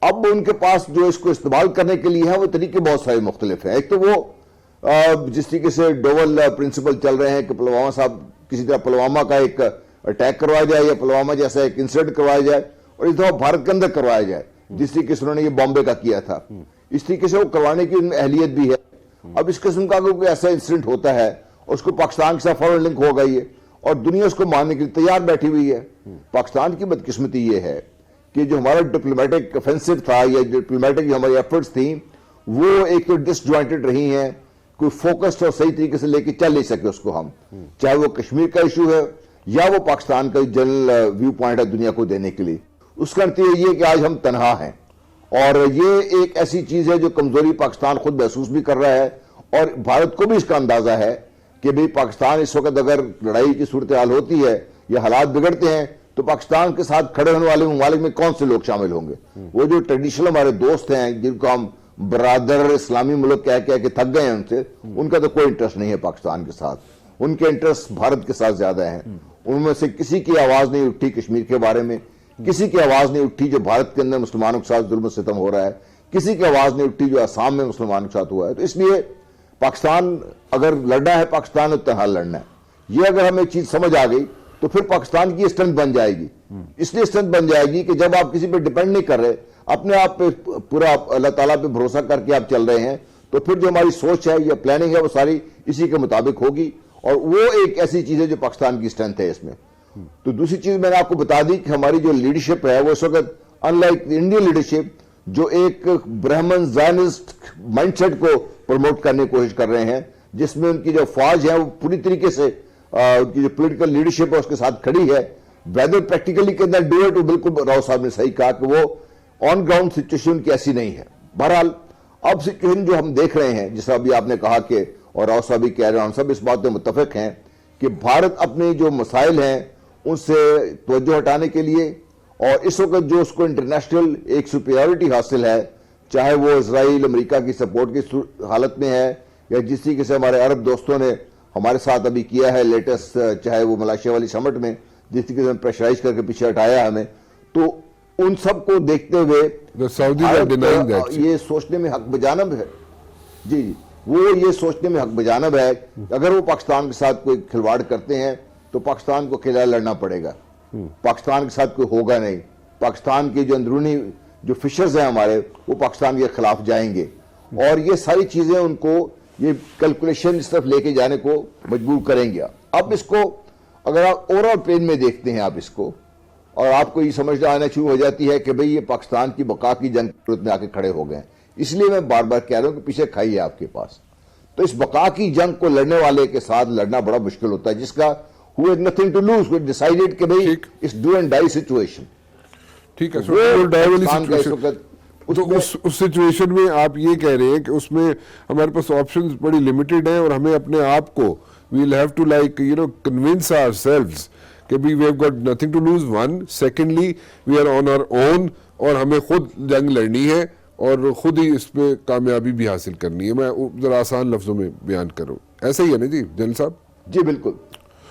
अब उनके पास जो इसको इस्तेमाल करने के लिए है वो तरीके बहुत सारे मुख्तलिफ हैं। एक तो वो जिस तरीके से डोवल प्रिंसिपल चल रहे हैं कि पुलवामा साहब किसी तरह पुलवामा का एक अटैक करवाया जाए या पुलवामा जैसा एक इंसिडेंट करवाया जाए और इस दफा भारत के अंदर करवाया जाए, जिस तरीके से उन्होंने ये बॉम्बे का किया था, इस तरीके से वो करवाने की उनमें अहलियत भी है। अब इस किस्म का कोई ऐसा इंसिडेंट होता है उसको पाकिस्तान के साथ फौरन लिंक होगा ये, और दुनिया उसको मानने के लिए तैयार बैठी हुई है। पाकिस्तान की बदकिस्मती ये है कि जो हमारा डिप्लोमेटिक ऑफेंसिव था या डिप्लोमेटिक जो हमारी एफर्ट्स थी वो एक तो डिसजॉइंटेड रही हैं, कोई फोकस्ड और सही तरीके से लेके चल नहीं सके उसको हम, चाहे वो कश्मीर का इशू है या वो पाकिस्तान का जनरल व्यू पॉइंट है दुनिया को देने के लिए, उसका नतीजा ये कि आज हम तनहा हैं। और ये एक ऐसी चीज है जो कमजोरी पाकिस्तान खुद महसूस भी कर रहा है और भारत को भी इसका अंदाजा है कि भाई पाकिस्तान इस वक्त अगर लड़ाई की सूरत हाल होती है या हालात बिगड़ते हैं तो पाकिस्तान के साथ खड़े होने वाले ममालिक में कौन से लोग शामिल होंगे। वो जो ट्रेडिशनल हमारे दोस्त हैं जिनको हम बरादर इस्लामी मुल्क कह कह के थक गए हैं उनसे, उनका तो कोई इंटरेस्ट नहीं है पाकिस्तान के साथ, उनके इंटरेस्ट भारत के साथ ज्यादा हैं। उनमें से किसी की आवाज नहीं उठी कश्मीर के बारे में, किसी की आवाज नहीं उठी जो भारत के अंदर मुसलमानों के साथ जुल्म सितम हो रहा है, किसी की आवाज नहीं उठी जो असम में मुसलमानों के साथ हुआ है। तो इसलिए पाकिस्तान अगर लड़ना है, पाकिस्तान में तनहा लड़ना है। ये अगर हमें चीज समझ आ गई तो फिर पाकिस्तान की स्ट्रेंथ बन जाएगी। इसलिए स्ट्रेंथ बन जाएगी कि जब आप किसी पे डिपेंड नहीं कर रहे, अपने आप पे पूरा अल्लाह ताला पे भरोसा करके आप चल रहे हैं, तो फिर जो हमारी सोच है या प्लानिंग है वो सारी इसी के मुताबिक होगी। और वो एक ऐसी चीज है जो पाकिस्तान की स्ट्रेंथ है इसमें। तो दूसरी चीज मैंने आपको बता दी कि हमारी जो लीडरशिप है वो इस वक्त अनलाइक इंडियन लीडरशिप जो एक ब्राह्मण ज़ायनिस्ट माइंडसेट को प्रमोट करने की कोशिश कर रहे हैं, जिसमें उनकी जो फौज है वो पूरी तरीके से उनकी जो पॉलिटिकल लीडरशिप है उसके साथ खड़ी है। वेदर प्रैक्टिकली के अंदर डू इट, बिल्कुल राव साहब ने सही कहा कि वो ऑन ग्राउंड सिचुएशन की ऐसी नहीं है। बहरहाल अब सिचुएशन जो हम देख रहे हैं, जैसा अभी आपने कहा कि और राव साहब भी कह रहे हैं, हम सब इस बात में मुत्तफिक हैं कि भारत अपने जो मसाइल हैं उनसे तवज्जो हटाने के लिए और इस वक्त जो उसको इंटरनेशनल एक सुपीरियरिटी हासिल है, चाहे वो इजराइल अमेरिका की सपोर्ट की हालत में है या जिस तरीके से हमारे अरब दोस्तों ने हमारे साथ अभी किया है लेटेस्ट, चाहे वो मलेशिया वाली समिट में जिस तरीके से प्रेशराइज करके पीछे हटाया हमें, तो उन सब को देखते हुए ये सोचने में हक बजानब है जी, वो ये सोचने में हक बजानब है अगर वो पाकिस्तान के साथ कोई खिलवाड़ करते हैं तो पाकिस्तान को खिला लड़ना पड़ेगा। पाकिस्तान के साथ कोई होगा नहीं। पाकिस्तान के जो अंदरूनी जो फिशर्स हैं हमारे, वो पाकिस्तान के खिलाफ जाएंगे और ये सारी चीजें उनको ये कैलकुलेशन इस तरफ लेके जाने को मजबूर करेंगे। अब इसको अगर आप ओवरऑल प्लेन में देखते हैं आप इसको, और आपको ये समझ आना शुरू हो जाती है कि भाई ये पाकिस्तान की बका की जंग में आके खड़े हो गए। इसलिए मैं बार बार कह रहा हूं कि पीछे खाई है आपके पास। तो इस बका की जंग को लड़ने वाले के साथ लड़ना बड़ा मुश्किल होता है, जिसका who had nothing to lose, who had decided कि भाई इस डू एंड डाई सिचुएशन। ठीक है, डू डाई वाली सिचुएशन, तो उस सिचुएशन में आप ये कह रहे हैं कि उसमें हमारे पास ऑप्शंस बड़ी लिमिटेड हैं और हमें अपने आप को we will have to like convince ourselves कि we have got nothing to lose, one, secondly we are on our own और हमें खुद जंग लड़नी है और खुद ही इस पे कामयाबी भी हासिल करनी है। मैं जरा आसान लफ्जों में बयान करूं, ऐसा ही है ना जी जनरल साहब? जी बिल्कुल,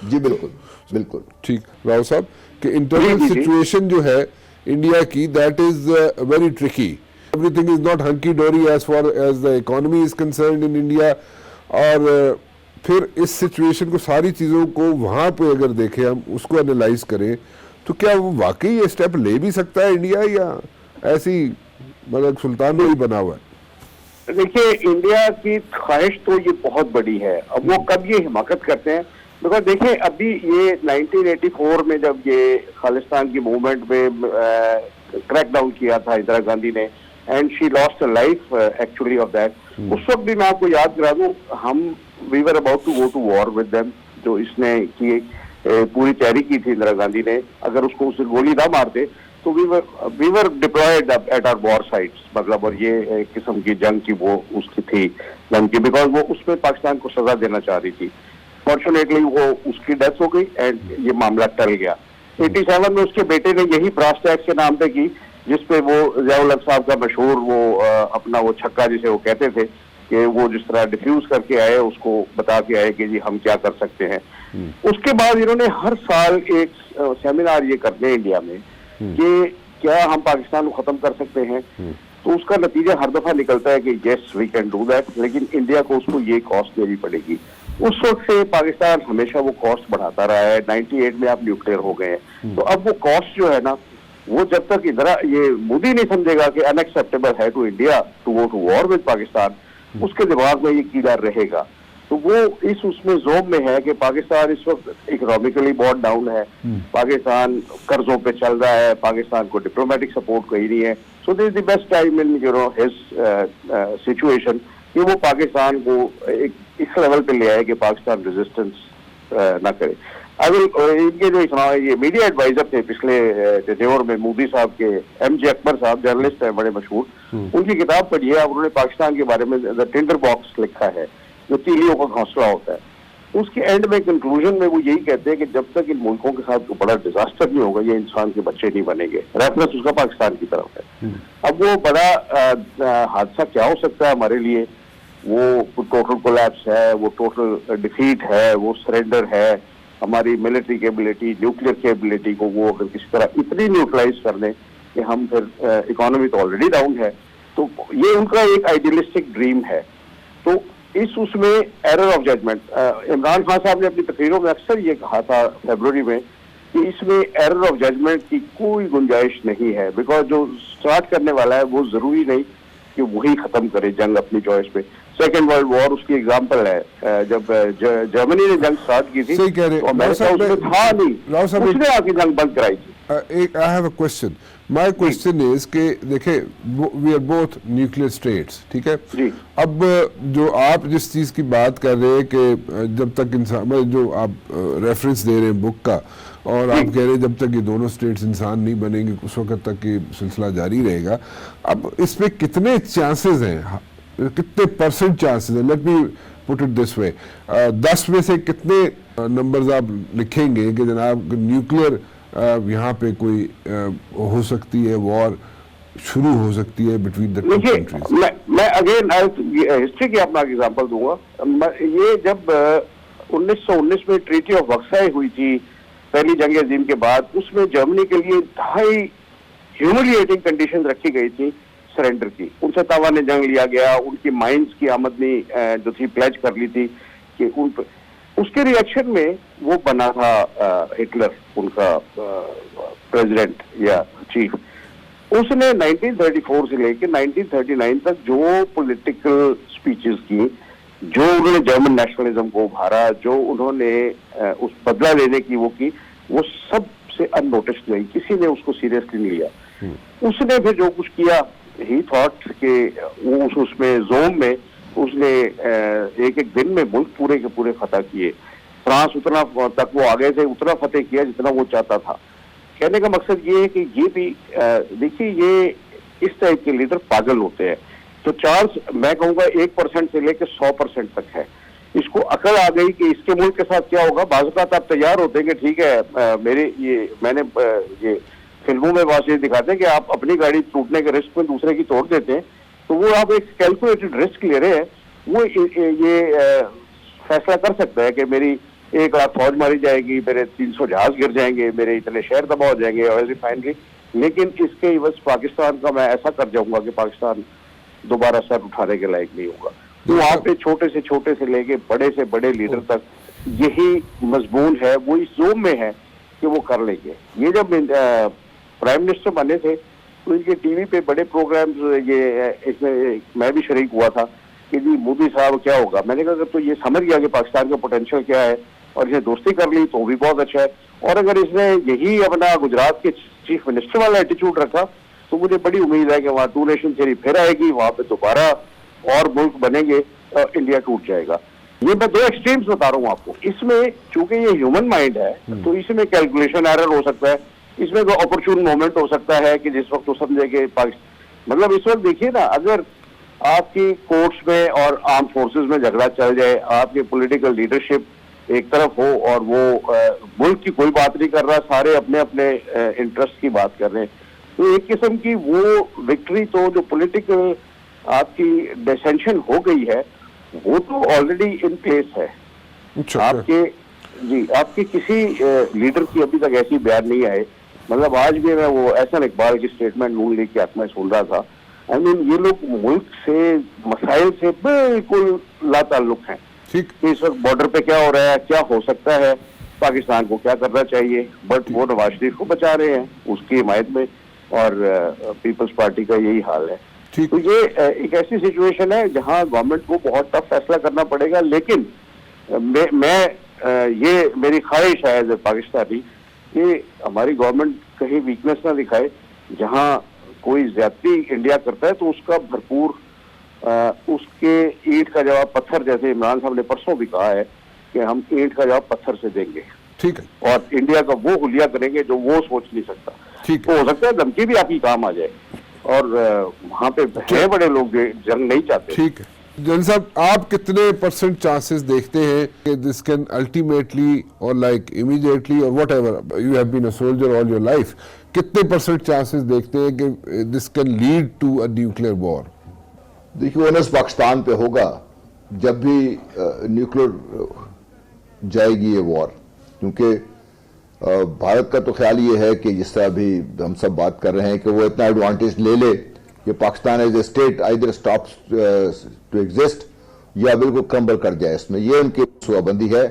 जी बिल्कुल बिल्कुल ठीक। राव साहब कि इंटरनल सिचुएशन जो है इंडिया की, that is very tricky. Everything is not hunky dory as far as the economy is concerned in India. और फिर इस सिचुएशन को, सारी चीज़ों को वहाँ पे अगर देखें हम, उसको एनालाइज करें, तो क्या वो वाकई ये स्टेप ले भी सकता है इंडिया या ऐसी मतलब सुल्तान में ही बना हुआ है? देखिए, इंडिया की ख्वाहिश तो ये बहुत बड़ी है। अब वो कब ये हिमाकत करते हैं, बिकॉज देखिए अभी ये 1984 में जब ये खालिस्तान की मूवमेंट में क्रैक डाउन किया था इंदिरा गांधी ने, and she lost a life actually of that. उस वक्त भी मैं आपको याद करा दूं, हम we were about to go to war with them. जो इसने की पूरी तैयारी की थी इंदिरा गांधी ने, अगर उसको उसे गोली ना मारते तो we were deployed at our war sites, मतलब, और ये एक किस्म की जंग की वो उसकी थी धमकी, बिकॉज वो उसमें पाकिस्तान को सजा देना चाह रही थी। फॉर्चुनेटली वो उसकी डेथ हो गई एंड ये मामला टल गया। 87 में उसके बेटे ने यही ब्रास टैक्स के नाम पे की, जिसपे वो ज़िया-उल हक साहब का मशहूर वो अपना वो छक्का जिसे वो कहते थे कि वो जिस तरह डिफ्यूज करके आए, उसको बता के आए कि जी हम क्या कर सकते हैं। उसके बाद इन्होंने हर साल एक सेमिनार ये करते हैं इंडिया में कि क्या हम पाकिस्तान को खत्म कर सकते हैं। तो उसका नतीजा हर दफा निकलता है कि yes we can do that, लेकिन इंडिया को उसको ये कॉस्ट देनी पड़ेगी। उस वक्त से पाकिस्तान हमेशा वो कॉस्ट बढ़ाता रहा है। 98 में आप न्यूक्लियर हो गए हैं, तो अब वो कॉस्ट जो है ना, वो जब तक इधर ये मोदी नहीं समझेगा कि अनएक्सेप्टेबल है to India to go to war with Pakistan, उसके दिमाग में ये कीड़ा रहेगा। तो वो इस उसमें जोम में है कि पाकिस्तान इस वक्त इकोनॉमिकली बहुत डाउन है, पाकिस्तान कर्जों पे चल रहा है, पाकिस्तान को डिप्लोमेटिक सपोर्ट कहीं नहीं है। So this is the best time in his situation कि वो पाकिस्तान को एक इस लेवल पे ले आए कि पाकिस्तान रेजिस्टेंस ना करे। इनके जो ये मीडिया एडवाइजर थे पिछले टेन्योर में मोदी साहब के, एमजे अकबर साहब जर्नलिस्ट हैं बड़े मशहूर, उनकी किताब पढ़ी है। उन्होंने पाकिस्तान के बारे में द टिंडर बॉक्स लिखा है, जो तीलियों का घोंसला होता है। उसके एंड में कंक्लूजन में वो यही कहते हैं कि जब तक इन मुल्कों के साथ बड़ा डिजास्टर नहीं होगा, ये इंसान के बच्चे नहीं बनेंगे। रेफरेंस उसका पाकिस्तान की तरफ है। अब वो बड़ा हादसा क्या हो सकता है हमारे लिए, वो टोटल कोलैप्स है, वो टोटल डिफीट है, वो सरेंडर है, हमारी मिलिट्री कैपेबिलिटी, न्यूक्लियर कैपेबिलिटी को वो अगर किसी तरह इतनी न्यूट्रलाइज कर दें कि हम फिर इकोनॉमी तो ऑलरेडी डाउन है, तो ये उनका एक आइडियलिस्टिक ड्रीम है। तो उसमें error of judgement, Imran Khan sahab ने अपनी तकरीरों में अक्सर ये कहा था फरवरी में कि इसमें एरर ऑफ जजमेंट की कोई गुंजाइश नहीं है, बिकॉज जो स्टार्ट करने वाला है वो जरूरी नहीं कि वही खत्म करे जंग अपनी चॉइस पे। सेकेंड वर्ल्ड वॉर उसकी एग्जाम्पल है, जब जर्मनी ने जंग स्टार्ट की थी तो अमेरिका उसमें था नहीं, उसने आके जंग बंद कराई थी। I have a question. My question is कि देखे we are both nuclear states, ठीक है? अब जो आप जिस चीज की बात कर रहे हैं कि जब तक इंसान, जो आप रेफरेंस दे रहे हैं बुक का, और आप कह रहे हैं जब तक ये दोनों स्टेट्स इंसान नहीं बनेंगे उस वक्त तक ये सिलसिला जारी रहेगा। अब इसमें कितने चांसेस हैं, कितने परसेंट चांसेस हैं? Let me put it this way, 10 में से कितने नंबर्स आप लिखेंगे कि जनाब न्यूक्लियर यहाँ पे कोई हो सकती है, वॉर शुरू हो सकती है बिटवीन द टू कंट्रीज? मैं अगेन हिस्ट्री की अपना एग्जांपल दूंगा। ये जब 1919 में ट्रीटी ऑफ वर्साई हुई थी पहली जंग अजीम के बाद, उसमें जर्मनी के लिए इंतहाई ह्यूमिलिएटिंग कंडीशन रखी गई थी सरेंडर की। उनसे तावाने जंग लिया गया, उनकी माइंस की आमदनी जो थी प्लेज कर ली थी कि उन उसके रिएक्शन में वो बना था हिटलर, उनका प्रेसिडेंट या चीफ। उसने 1934 से लेकर 1939 तक जो पॉलिटिकल स्पीचेस की, जो उन्होंने जर्मन नेशनलिज्म को उभारा, जो उन्होंने उस बदला लेने की वो की, वो सबसे अननोटिस्ड गई, किसी ने उसको सीरियसली नहीं लिया। उसने फिर जो कुछ किया, ही थॉट कि वो उसमें जोन में उसने एक एक दिन में मुल्क पूरे के पूरे फतह किए। फ्रांस उतना तक वो आगे से उतना फतेह किया जितना वो चाहता था। कहने का मकसद ये है कि ये भी देखिए, ये इस टाइप के लीडर पागल होते हैं। तो चार्ज मैं कहूँगा 1% से लेकर 100% तक है। इसको अकल आ गई कि इसके मुल्क के साथ क्या होगा। बाज़ आप तैयार होते हैं कि ठीक है, मैंने ये फिल्मों में बात ये दिखाते हैं कि आप अपनी गाड़ी टूटने के रिस्क में दूसरे की तोड़ देते हैं, तो वो आप एक कैलकुलेटेड रिस्क ले रहे हैं। वो ये फैसला कर सकता है कि मेरी 1 लाख फौज मारी जाएगी, मेरे 300 जहाज गिर जाएंगे, मेरे इतने शहर तबाह हो जाएंगे, ऑयल रिफाइनरी, लेकिन इसके बस पाकिस्तान का मैं ऐसा कर जाऊंगा कि पाकिस्तान दोबारा सर उठाने के लायक नहीं होगा। तो वहाँ पे छोटे से लेके बड़े से बड़े लीडर तक यही मजबून है, वो इस जोन में है कि वो कर लेंगे। ये जब प्राइम मिनिस्टर बने थे तो इनके टीवी पे बड़े प्रोग्राम्स, ये इसमें मैं भी शरीक हुआ था कि जी मोदी साहब क्या होगा। मैंने कहा अगर तो ये समझ गया कि पाकिस्तान का पोटेंशियल क्या है और इसने दोस्ती कर ली तो भी बहुत अच्छा है, और अगर इसने यही अपना गुजरात के चीफ मिनिस्टर वाला एटीट्यूड रखा तो मुझे बड़ी उम्मीद है कि वहाँ 2 नेशन थ्योरी फिर आएगी, वहाँ पे दोबारा और मुल्क बनेंगे, इंडिया टूट जाएगा। ये मैं 2 एक्सट्रीम्स बता रहा हूँ आपको। इसमें चूंकि ये ह्यूमन माइंड है तो इसमें कैलकुलेशन एरर हो सकता है, इसमें कोई अपॉर्चुन मोमेंट हो सकता है कि जिस वक्त वो समझे कि मतलब इस वक्त देखिए ना, अगर आपकी कोर्ट्स में और आर्म फोर्सेस में झगड़ा चल जाए, आपकी पॉलिटिकल लीडरशिप एक तरफ हो और वो मुल्क की कोई बात नहीं कर रहा, सारे अपने अपने इंटरेस्ट की बात कर रहे हैं, तो एक किस्म की वो विक्ट्री तो जो पॉलिटिकल आपकी डिसेंशन हो गई है वो तो ऑलरेडी इन प्लेस है। आपके किसी लीडर की अभी तक ऐसी बयान नहीं आए। मतलब आज भी मैं वो एहसन इकबाल की स्टेटमेंट नून लीग के हक में सुन रहा था। आई मीन ये लोग मुल्क से मसाइल से बिल्कुल लाताल्लुक हैं कि इस वक्त बॉर्डर पे क्या हो रहा है, क्या हो सकता है, पाकिस्तान को क्या करना चाहिए, बट वो नवाज शरीफ को बचा रहे हैं उसकी हिमायत में, और पीपल्स पार्टी का यही हाल है। तो ये एक ऐसी सिचुएशन है जहां गवर्नमेंट को बहुत टफ फैसला करना पड़ेगा। लेकिन मैं ये मेरी ख्वाहिश है एज ए पाकिस्तानी कि हमारी गवर्नमेंट कहीं वीकनेस ना दिखाए। जहां कोई ज्यादती इंडिया करता है तो उसका भरपूर उसके ईंट का जवाब पत्थर, जैसे इमरान साहब ने परसों भी कहा है कि हम ईंट का जवाब पत्थर से देंगे। ठीक है। और इंडिया का वो हुलिया करेंगे जो वो सोच नहीं सकता। ठीक तो हो सकता है धमकी भी आपकी काम आ जाए, और वहां पे है बड़े लोग जो जंग नहीं चाहते। ठीक है। जन साहब, आप कितने % चांसेस देखते हैं कि दिस कैन अल्टीमेटली और लाइक इमीडिएटली और whatever, you have been a soldier all your life, कितने % चांसेस देखते हैं कि this can lead to a nuclear war? देखिए, ओनस पाकिस्तान पे होगा जब भी न्यूक्लियर जाएगी ये वॉर, क्योंकि भारत का तो ख्याल ये है कि जिस तरह अभी हम सब बात कर रहे हैं कि वो इतना एडवांटेज ले ले कि Pakistan as a state either stops to exist या बिल्कुल क्रम्बल कर जाए, इसमें ये उनकी सूबाबंदी है।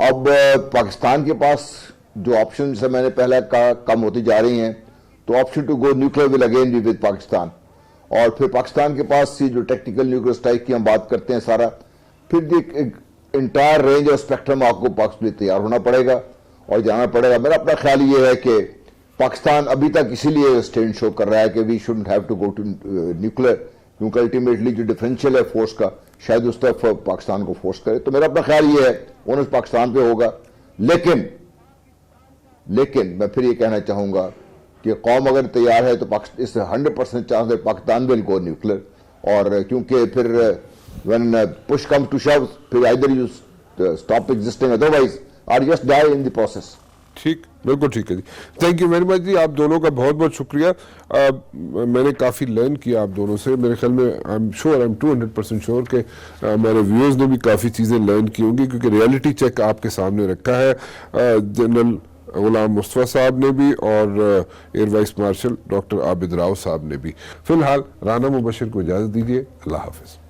अब पाकिस्तान के पास जो ऑप्शन, जैसे मैंने पहले कहा, कम होती जा रही हैं, तो option to go nuclear will again be with Pakistan. और फिर पाकिस्तान के पास जो टेक्निकल न्यूक्लियर स्ट्राइक की हम बात करते हैं सारा, फिर एक इंटायर रेंज और स्पेक्ट्रम आपको पाकिस्तान तैयार होना पड़ेगा और जाना पड़ेगा। मेरा अपना ख्याल ये है कि पाकिस्तान अभी तक इसीलिए स्टैंड शो कर रहा है कि we shouldn't have to go to nuclear, क्योंकि अल्टीमेटली जो डिफरेंशियल है फोर्स का, शायद उस तरफ पाकिस्तान को फोर्स करे। तो मेरा अपना ख्याल ये है ओनस पाकिस्तान पे होगा। लेकिन मैं फिर ये कहना चाहूंगा कि कौम अगर तैयार है तो इससे 100% चांस है पाकिस्तान विल गो न्यूक्लियर। और क्योंकि फिर when push come to shove, फिर either you stop existing otherwise और just die in the process. ठीक, बिल्कुल ठीक है जी। थैंक यू वेरी मच जी, आप दोनों का बहुत बहुत शुक्रिया। मैंने काफ़ी लर्न किया आप दोनों से। मेरे ख्याल में आई एम 200% श्योर कि हमारे व्यूअर्स ने भी काफ़ी चीज़ें लर्न की होंगी, क्योंकि रियलिटी चेक आपके सामने रखा है जनरल गुलाम मुस्तफा साहब ने भी और air vice marshal doctor Abid Rao साहब ने भी। फिलहाल राना मुबशिर को इजाज़त दीजिए। अल्लाह हाफिज़।